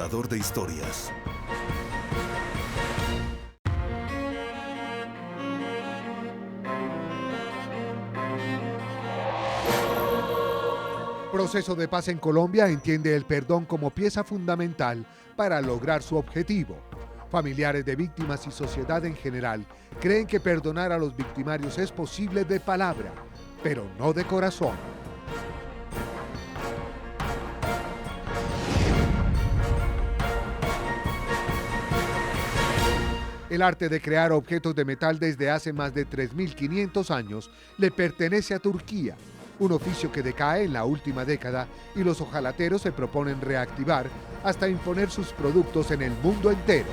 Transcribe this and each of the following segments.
contador de historias. Proceso de Paz en Colombia entiende el perdón como pieza fundamental para lograr su objetivo. Familiares de víctimas y sociedad en general creen que perdonar a los victimarios es posible de palabra, pero no de corazón. El arte de crear objetos de metal desde hace más de 3.500 años le pertenece a Turquía, un oficio que decae en la última década y los hojalateros se proponen reactivar hasta imponer sus productos en el mundo entero.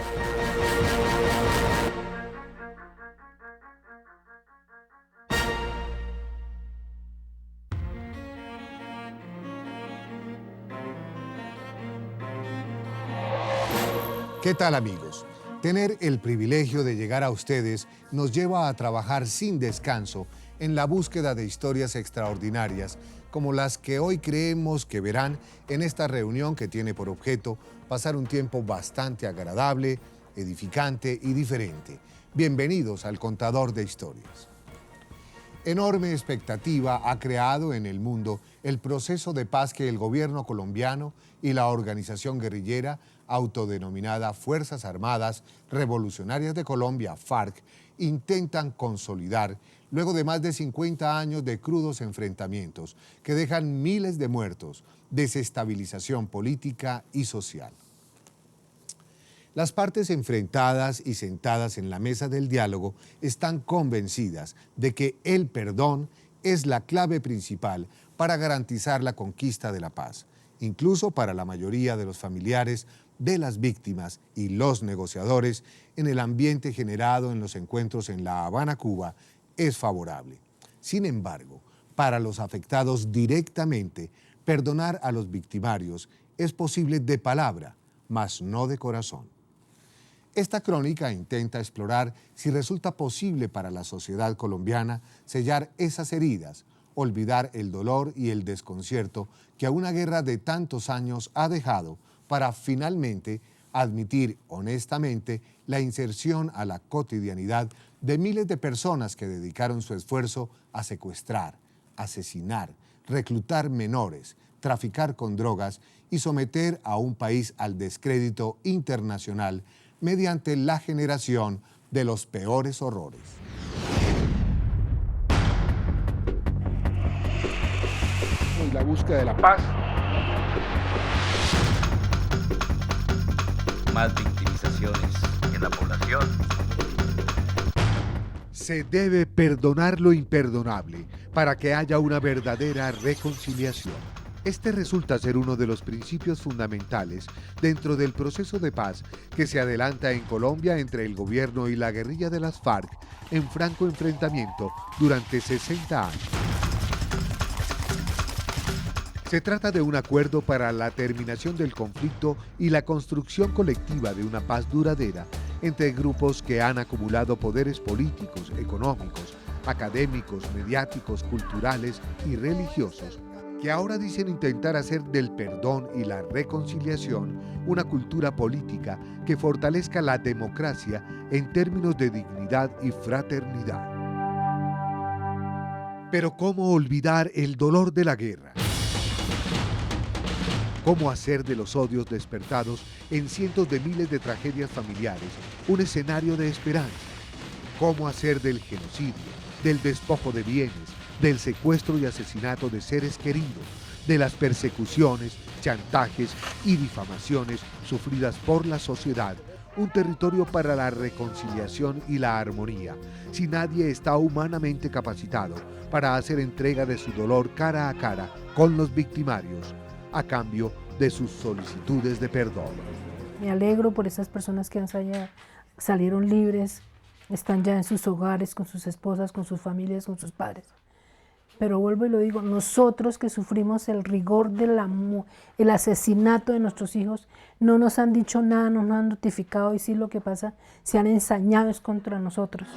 ¿Qué tal, amigos? Tener el privilegio de llegar a ustedes nos lleva a trabajar sin descanso en la búsqueda de historias extraordinarias como las que hoy creemos que verán en esta reunión que tiene por objeto pasar un tiempo bastante agradable, edificante y diferente. Bienvenidos al Contador de Historias. Enorme expectativa ha creado en el mundo el proceso de paz que el gobierno colombiano y la organización guerrillera autodenominada Fuerzas Armadas Revolucionarias de Colombia, FARC, intentan consolidar luego de más de 50 años de crudos enfrentamientos que dejan miles de muertos, desestabilización política y social. Las partes enfrentadas y sentadas en la mesa del diálogo están convencidas de que el perdón es la clave principal para garantizar la conquista de la paz. Incluso para la mayoría de los familiares de las víctimas y los negociadores, en el ambiente generado en los encuentros en La Habana, Cuba, es favorable. Sin embargo, para los afectados directamente, perdonar a los victimarios es posible de palabra, mas no de corazón. Esta crónica intenta explorar si resulta posible para la sociedad colombiana sellar esas heridas, olvidar el dolor y el desconcierto que a una guerra de tantos años ha dejado para finalmente admitir honestamente la inserción a la cotidianidad de miles de personas que dedicaron su esfuerzo a secuestrar, asesinar, reclutar menores, traficar con drogas y someter a un país al descrédito internacional mediante la generación de los peores horrores. Y la búsqueda de la paz. Más victimizaciones en la población. Se debe perdonar lo imperdonable para que haya una verdadera reconciliación. Este resulta ser uno de los principios fundamentales dentro del proceso de paz que se adelanta en Colombia entre el gobierno y la guerrilla de las FARC en franco enfrentamiento durante 60 años. Se trata de un acuerdo para la terminación del conflicto y la construcción colectiva de una paz duradera entre grupos que han acumulado poderes políticos, económicos, académicos, mediáticos, culturales y religiosos, que ahora dicen intentar hacer del perdón y la reconciliación una cultura política que fortalezca la democracia en términos de dignidad y fraternidad. Pero ¿cómo olvidar el dolor de la guerra? ¿Cómo hacer de los odios despertados en cientos de miles de tragedias familiares un escenario de esperanza? ¿Cómo hacer del genocidio, del despojo de bienes, del secuestro y asesinato de seres queridos, de las persecuciones, chantajes y difamaciones sufridas por la sociedad, un territorio para la reconciliación y la armonía, si nadie está humanamente capacitado para hacer entrega de su dolor cara a cara con los victimarios, a cambio de sus solicitudes de perdón? Me alegro por esas personas que salieron libres, están ya en sus hogares, con sus esposas, con sus familias, con sus padres. Pero vuelvo y lo digo, nosotros que sufrimos el rigor el asesinato de nuestros hijos, no nos han dicho nada, no nos han notificado, y sí lo que pasa, se han ensañado es contra nosotros.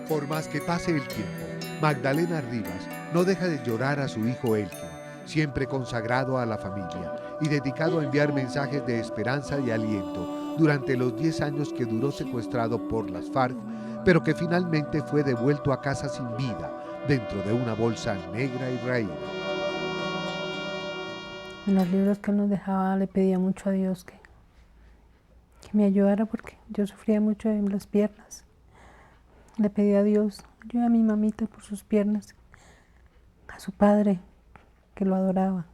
Por más que pase el tiempo, Magdalena Rivas no deja de llorar a su hijo Elkin, siempre consagrado a la familia, y dedicado a enviar mensajes de esperanza y aliento durante los 10 años que duró secuestrado por las FARC, pero que finalmente fue devuelto a casa sin vida, dentro de una bolsa negra y raída. En los libros que él nos dejaba le pedía mucho a Dios que me ayudara porque yo sufría mucho en las piernas. Le pedía a Dios, ayuda a mi mamita por sus piernas, a su padre que lo adoraba,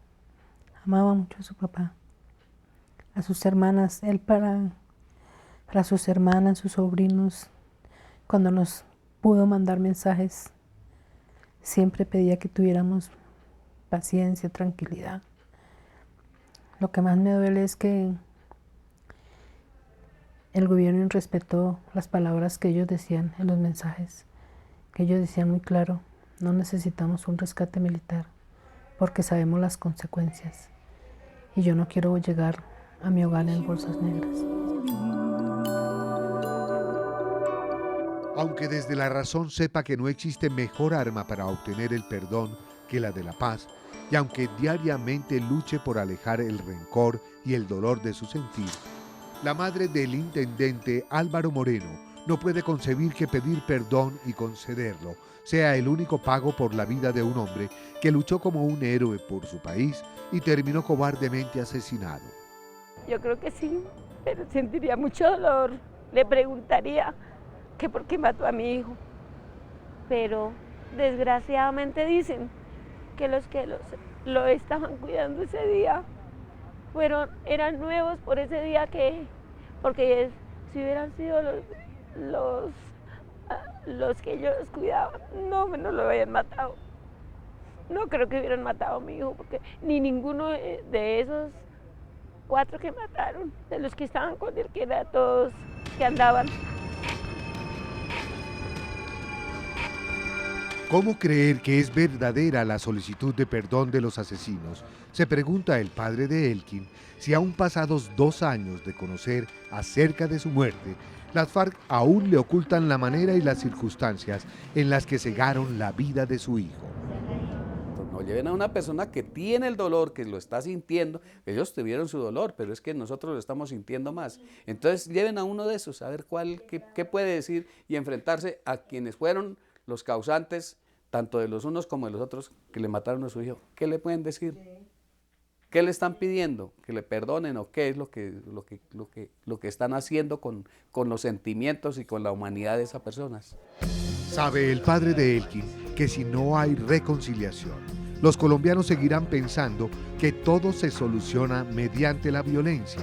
amaba mucho a su papá, a sus hermanas, él para sus hermanas, sus sobrinos, cuando nos pudo mandar mensajes, siempre pedía que tuviéramos paciencia, tranquilidad. Lo que más me duele es que el gobierno respetó las palabras que ellos decían en los mensajes, que ellos decían muy claro, no necesitamos un rescate militar porque sabemos las consecuencias y yo no quiero llegar a mi hogar en bolsas negras. Aunque desde la razón sepa que no existe mejor arma para obtener el perdón que la de la paz, y aunque diariamente luche por alejar el rencor y el dolor de su sentir, la madre del intendente Álvaro Moreno no puede concebir que pedir perdón y concederlo sea el único pago por la vida de un hombre que luchó como un héroe por su país y terminó cobardemente asesinado. Yo creo que sí, pero sentiría mucho dolor. Le preguntaría que por qué mató a mi hijo. Pero desgraciadamente dicen que los que lo estaban cuidando ese día eran nuevos por ese día, porque si hubieran sido los que ellos cuidaban, no lo habían matado. No creo que hubieran matado a mi hijo, porque ni ninguno de esos 4 que mataron, de los que estaban con él, que eran todos que andaban. ¿Cómo creer que es verdadera la solicitud de perdón de los asesinos? Se pregunta el padre de Elkin si aún pasados 2 años de conocer acerca de su muerte, las FARC aún le ocultan la manera y las circunstancias en las que cegaron la vida de su hijo. No lleven a una persona que tiene el dolor, que lo está sintiendo. Ellos tuvieron su dolor, pero es que nosotros lo estamos sintiendo más. Entonces lleven a uno de esos, a ver qué puede decir y enfrentarse a quienes fueron los causantes, tanto de los unos como de los otros, que le mataron a su hijo. ¿Qué le pueden decir? ¿Qué le están pidiendo? ¿Que le perdonen o qué es lo que están haciendo con los sentimientos y con la humanidad de esas personas? Sabe el padre de Elkin que si no hay reconciliación, los colombianos seguirán pensando que todo se soluciona mediante la violencia.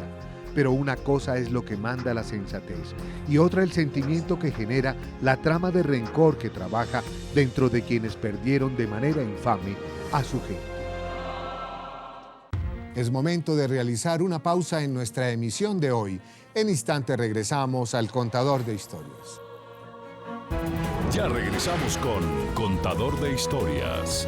Pero una cosa es lo que manda la sensatez y otra el sentimiento que genera la trama de rencor que trabaja dentro de quienes perdieron de manera infame a su gente. Es momento de realizar una pausa en nuestra emisión de hoy. En instante regresamos al Contador de Historias. Ya regresamos con Contador de Historias.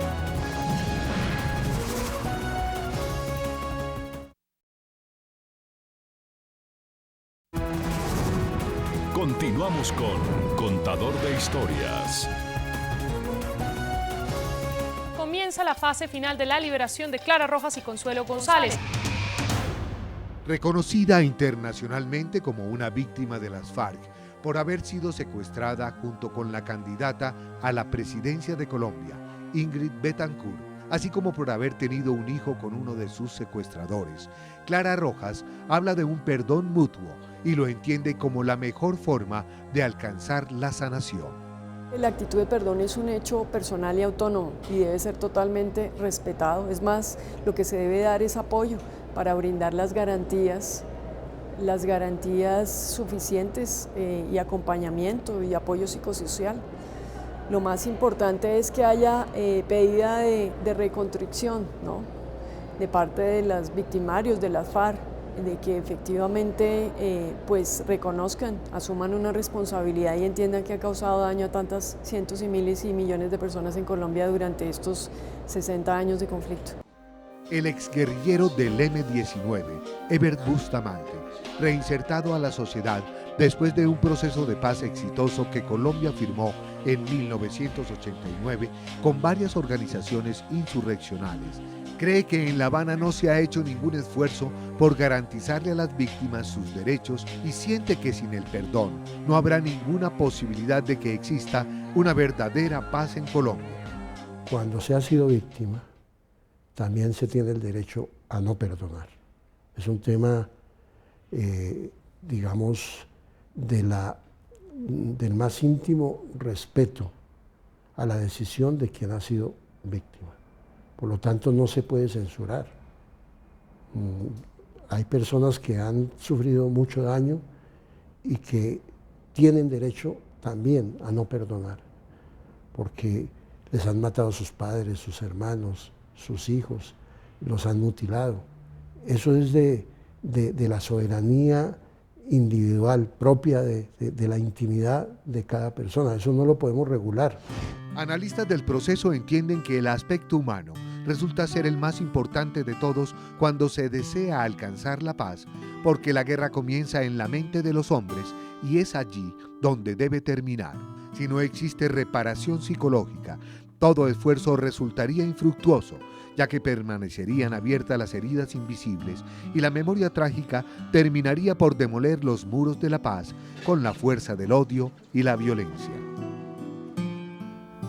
Continuamos con Contador de Historias. Comienza la fase final de la liberación de Clara Rojas y Consuelo González. Reconocida internacionalmente como una víctima de las FARC por haber sido secuestrada junto con la candidata a la presidencia de Colombia, Ingrid Betancourt, así como por haber tenido un hijo con uno de sus secuestradores, Clara Rojas habla de un perdón mutuo y lo entiende como la mejor forma de alcanzar la sanación. La actitud de perdón es un hecho personal y autónomo y debe ser totalmente respetado. Es más, lo que se debe dar es apoyo para brindar las garantías suficientes y acompañamiento y apoyo psicosocial. Lo más importante es que haya pedida de reconstrucción, ¿no?, de parte de los victimarios de las FARC, de que efectivamente pues reconozcan, asuman una responsabilidad y entiendan que ha causado daño a tantas cientos y miles y millones de personas en Colombia durante estos 60 años de conflicto. El exguerrillero del M-19, Ebert Bustamante, reinsertado a la sociedad después de un proceso de paz exitoso que Colombia firmó en 1989 con varias organizaciones insurreccionales, Cree que en La Habana no se ha hecho ningún esfuerzo por garantizarle a las víctimas sus derechos y siente que sin el perdón no habrá ninguna posibilidad de que exista una verdadera paz en Colombia. Cuando se ha sido víctima, también se tiene el derecho a no perdonar. Es un tema, digamos, del más íntimo respeto a la decisión de quien ha sido víctima. Por lo tanto, no se puede censurar. Hay personas que han sufrido mucho daño y que tienen derecho también a no perdonar, porque les han matado a sus padres, sus hermanos, sus hijos, los han mutilado. Eso es de la soberanía individual, propia de la intimidad de cada persona. Eso no lo podemos regular. Analistas del proceso entienden que el aspecto humano resulta ser el más importante de todos cuando se desea alcanzar la paz, porque la guerra comienza en la mente de los hombres y es allí donde debe terminar. Si no existe reparación psicológica, todo esfuerzo resultaría infructuoso, ya que permanecerían abiertas las heridas invisibles y la memoria trágica terminaría por demoler los muros de la paz con la fuerza del odio y la violencia.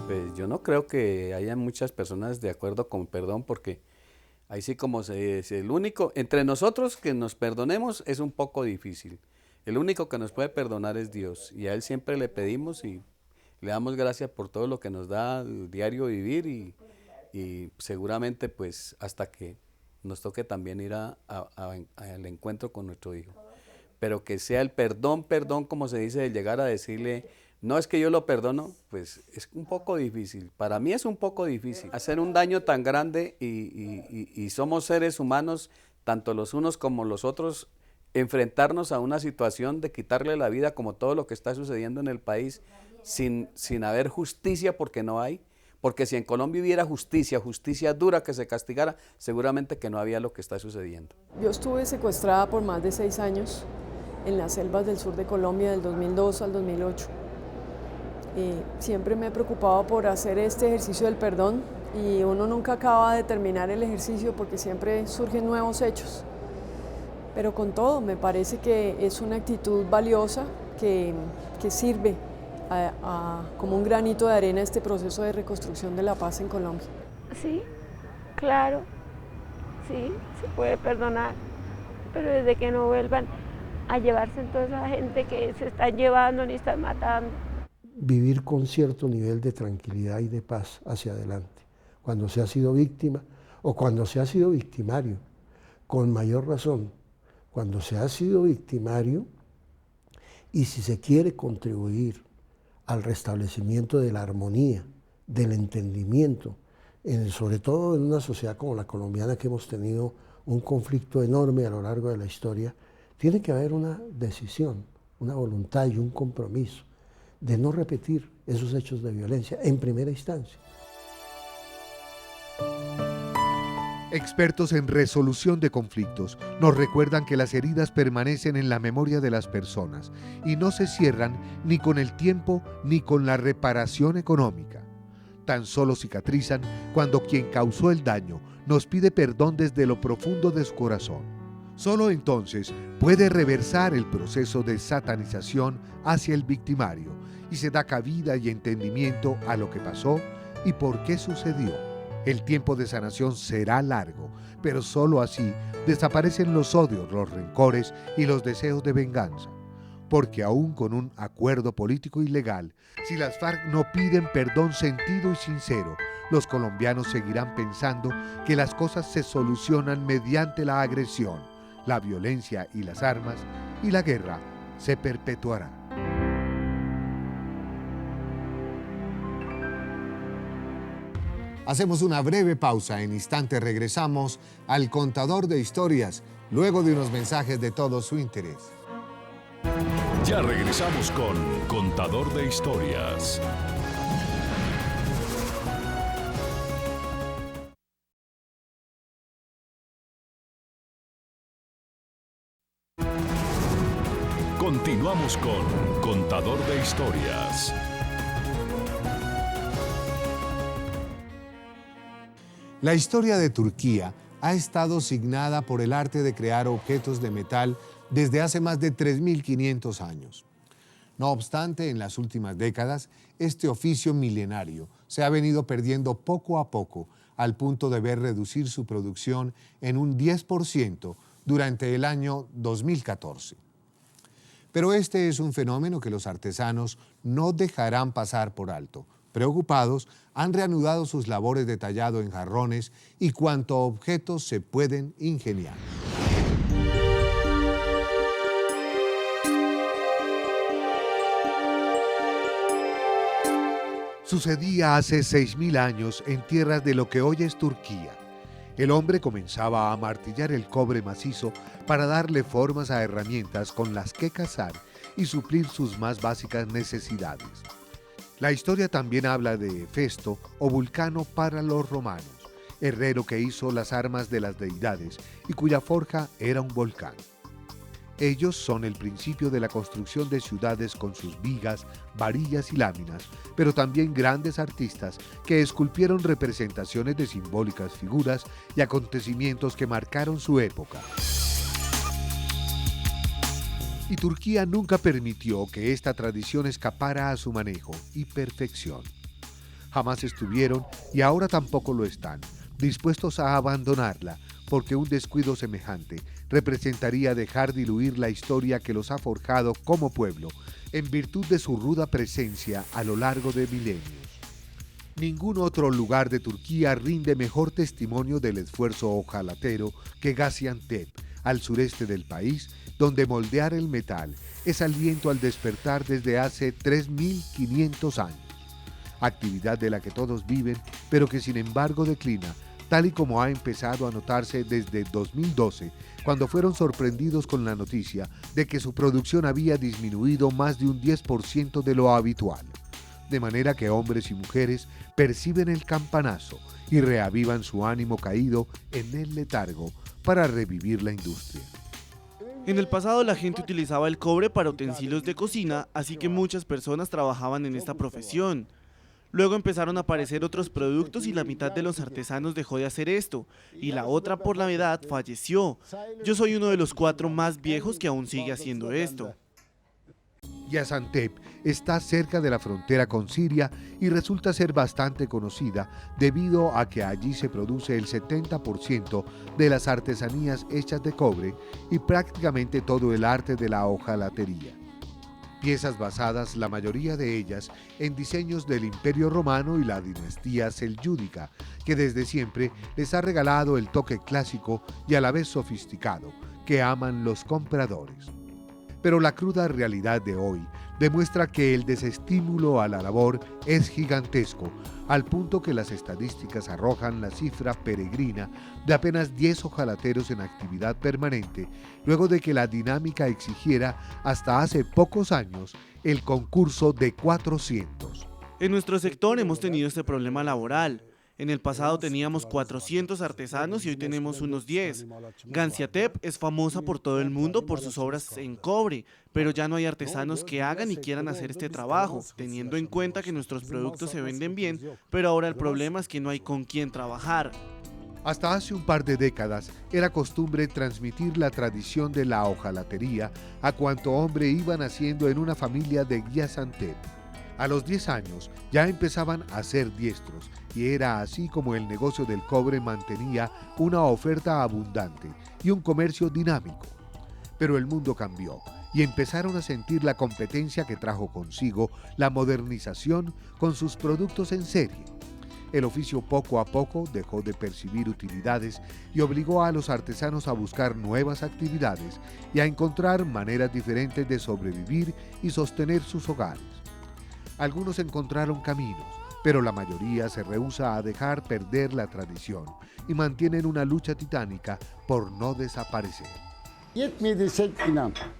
Pues yo no creo que haya muchas personas de acuerdo con perdón, porque ahí sí, como se dice, el único, entre nosotros que nos perdonemos es un poco difícil. El único que nos puede perdonar es Dios, y a Él siempre le pedimos y le damos gracias por todo lo que nos da el diario vivir, y seguramente pues hasta que nos toque también ir al encuentro con nuestro hijo. Pero que sea el perdón, como se dice, de llegar a decirle, no es que yo lo perdono, pues es un poco difícil. Para mí es un poco difícil hacer un daño tan grande y somos seres humanos, tanto los unos como los otros, enfrentarnos a una situación de quitarle la vida, como todo lo que está sucediendo en el país, sin haber justicia, porque no hay. Porque si en Colombia hubiera justicia dura que se castigara, seguramente que no había lo que está sucediendo. Yo estuve secuestrada por más de 6 años en las selvas del sur de Colombia, del 2002 al 2008. Siempre me he preocupado por hacer este ejercicio del perdón, y uno nunca acaba de terminar el ejercicio porque siempre surgen nuevos hechos. Pero con todo, me parece que es una actitud valiosa que sirve como un granito de arena a este proceso de reconstrucción de la paz en Colombia. Sí, claro, sí, se puede perdonar, pero desde que no vuelvan a llevarse en toda esa gente que se están llevando ni están matando. Vivir con cierto nivel de tranquilidad y de paz hacia adelante, cuando se ha sido víctima o cuando se ha sido victimario, con mayor razón, cuando se ha sido victimario, y si se quiere contribuir al restablecimiento de la armonía, del entendimiento, sobre todo en una sociedad como la colombiana, que hemos tenido un conflicto enorme a lo largo de la historia, tiene que haber una decisión, una voluntad y un compromiso de no repetir esos hechos de violencia en primera instancia. Expertos en resolución de conflictos nos recuerdan que las heridas permanecen en la memoria de las personas y no se cierran ni con el tiempo ni con la reparación económica. Tan solo cicatrizan cuando quien causó el daño nos pide perdón desde lo profundo de su corazón. Solo entonces puede reversar el proceso de satanización hacia el victimario y se da cabida y entendimiento a lo que pasó y por qué sucedió. El tiempo de sanación será largo, pero solo así desaparecen los odios, los rencores y los deseos de venganza. Porque aún con un acuerdo político y legal, si las FARC no piden perdón sentido y sincero, los colombianos seguirán pensando que las cosas se solucionan mediante la agresión, la violencia y las armas, y la guerra se perpetuará. Hacemos una breve pausa. En instante regresamos al Contador de Historias, luego de unos mensajes de todo su interés. Ya regresamos con Contador de Historias. Continuamos con Contador de Historias. La historia de Turquía ha estado signada por el arte de crear objetos de metal desde hace más de 3.500 años. No obstante, en las últimas décadas, este oficio milenario se ha venido perdiendo poco a poco, al punto de ver reducir su producción en un 10% durante el año 2014. Pero este es un fenómeno que los artesanos no dejarán pasar por alto. Preocupados, han reanudado sus labores de tallado en jarrones y cuanto objetos se pueden ingeniar. Sucedía hace 6.000 años en tierras de lo que hoy es Turquía. El hombre comenzaba a martillar el cobre macizo para darle formas a herramientas con las que cazar y suplir sus más básicas necesidades. La historia también habla de Hefesto o Vulcano para los romanos, herrero que hizo las armas de las deidades y cuya forja era un volcán. Ellos son el principio de la construcción de ciudades con sus vigas, varillas y láminas, pero también grandes artistas que esculpieron representaciones de simbólicas figuras y acontecimientos que marcaron su época. Y Turquía nunca permitió que esta tradición escapara a su manejo y perfección. Jamás estuvieron, y ahora tampoco lo están, dispuestos a abandonarla, porque un descuido semejante representaría dejar diluir la historia que los ha forjado como pueblo, en virtud de su ruda presencia a lo largo de milenios. Ningún otro lugar de Turquía rinde mejor testimonio del esfuerzo ojalatero que Gaziantep, al sureste del país, donde moldear el metal es aliento al despertar desde hace 3.500 años. Actividad de la que todos viven, pero que sin embargo declina, tal y como ha empezado a notarse desde 2012, cuando fueron sorprendidos con la noticia de que su producción había disminuido más de un 10% de lo habitual. De manera que hombres y mujeres perciben el campanazo y reavivan su ánimo caído en el letargo para revivir la industria. En el pasado la gente utilizaba el cobre para utensilios de cocina, así que muchas personas trabajaban en esta profesión. Luego empezaron a aparecer otros productos y la mitad de los artesanos dejó de hacer esto, y la otra por la edad falleció. Yo soy uno de los 4 más viejos que aún sigue haciendo esto. Gaziantep está cerca de la frontera con Siria y resulta ser bastante conocida debido a que allí se produce el 70% de las artesanías hechas de cobre y prácticamente todo el arte de la hojalatería. Piezas basadas, la mayoría de ellas, en diseños del Imperio Romano y la dinastía selyúdida, que desde siempre les ha regalado el toque clásico y a la vez sofisticado que aman los compradores. Pero la cruda realidad de hoy demuestra que el desestímulo a la labor es gigantesco, al punto que las estadísticas arrojan la cifra peregrina de apenas 10 hojalateros en actividad permanente, luego de que la dinámica exigiera hasta hace pocos años el concurso de 400. En nuestro sector hemos tenido este problema laboral. En el pasado teníamos 400 artesanos y hoy tenemos unos 10. Gaziantep es famosa por todo el mundo por sus obras en cobre, pero ya no hay artesanos que hagan y quieran hacer este trabajo, teniendo en cuenta que nuestros productos se venden bien, pero ahora el problema es que no hay con quién trabajar. Hasta hace un par de décadas era costumbre transmitir la tradición de la hojalatería a cuanto hombre iba naciendo en una familia de Gaziantep. A los 10 años ya empezaban a ser diestros y era así como el negocio del cobre mantenía una oferta abundante y un comercio dinámico. Pero el mundo cambió y empezaron a sentir la competencia que trajo consigo la modernización con sus productos en serie. El oficio poco a poco dejó de percibir utilidades y obligó a los artesanos a buscar nuevas actividades y a encontrar maneras diferentes de sobrevivir y sostener sus hogares. Algunos encontraron caminos, pero la mayoría se rehúsa a dejar perder la tradición y mantienen una lucha titánica por no desaparecer.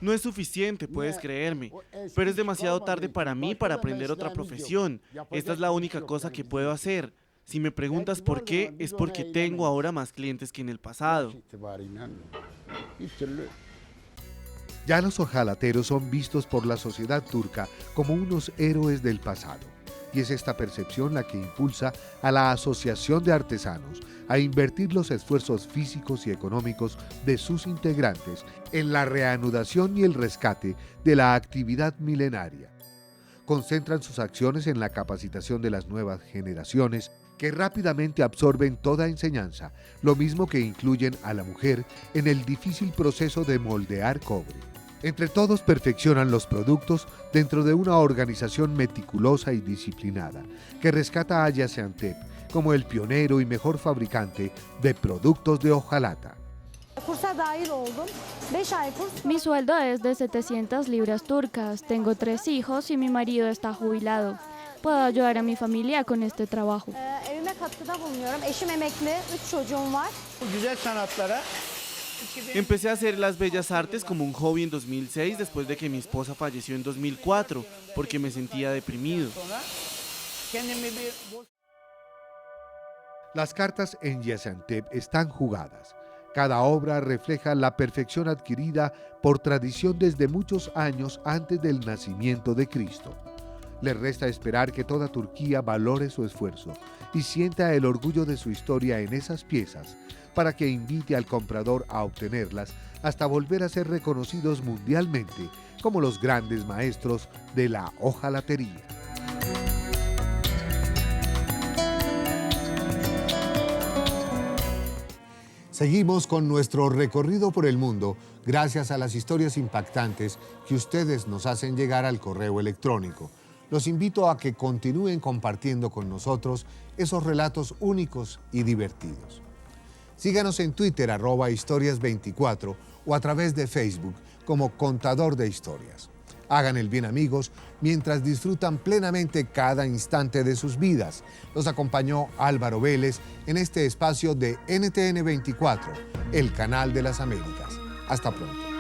No es suficiente, puedes creerme, pero es demasiado tarde para mí para aprender otra profesión. Esta es la única cosa que puedo hacer. Si me preguntas por qué, es porque tengo ahora más clientes que en el pasado. Ya los hojalateros son vistos por la sociedad turca como unos héroes del pasado, y es esta percepción la que impulsa a la Asociación de Artesanos a invertir los esfuerzos físicos y económicos de sus integrantes en la reanudación y el rescate de la actividad milenaria. Concentran sus acciones en la capacitación de las nuevas generaciones que rápidamente absorben toda enseñanza, lo mismo que incluyen a la mujer en el difícil proceso de moldear cobre. Entre todos perfeccionan los productos dentro de una organización meticulosa y disciplinada, que rescata a Gaziantep como el pionero y mejor fabricante de productos de hojalata. Mi sueldo es de 700 libras turcas, tengo 3 hijos y mi marido está jubilado. Puedo ayudar a mi familia con este trabajo. Empecé a hacer las bellas artes como un hobby en 2006 después de que mi esposa falleció en 2004 porque me sentía deprimido. Las cartas en Gaziantep están jugadas. Cada obra refleja la perfección adquirida por tradición desde muchos años antes del nacimiento de Cristo. Le resta esperar que toda Turquía valore su esfuerzo y sienta el orgullo de su historia en esas piezas, para que invite al comprador a obtenerlas hasta volver a ser reconocidos mundialmente como los grandes maestros de la hojalatería. Seguimos con nuestro recorrido por el mundo gracias a las historias impactantes que ustedes nos hacen llegar al correo electrónico. Los invito a que continúen compartiendo con nosotros esos relatos únicos y divertidos. Síganos en Twitter @historias24 o a través de Facebook como Contador de Historias. Hagan el bien, amigos, mientras disfrutan plenamente cada instante de sus vidas. Los acompañó Álvaro Vélez en este espacio de NTN 24, el canal de las Américas. Hasta pronto.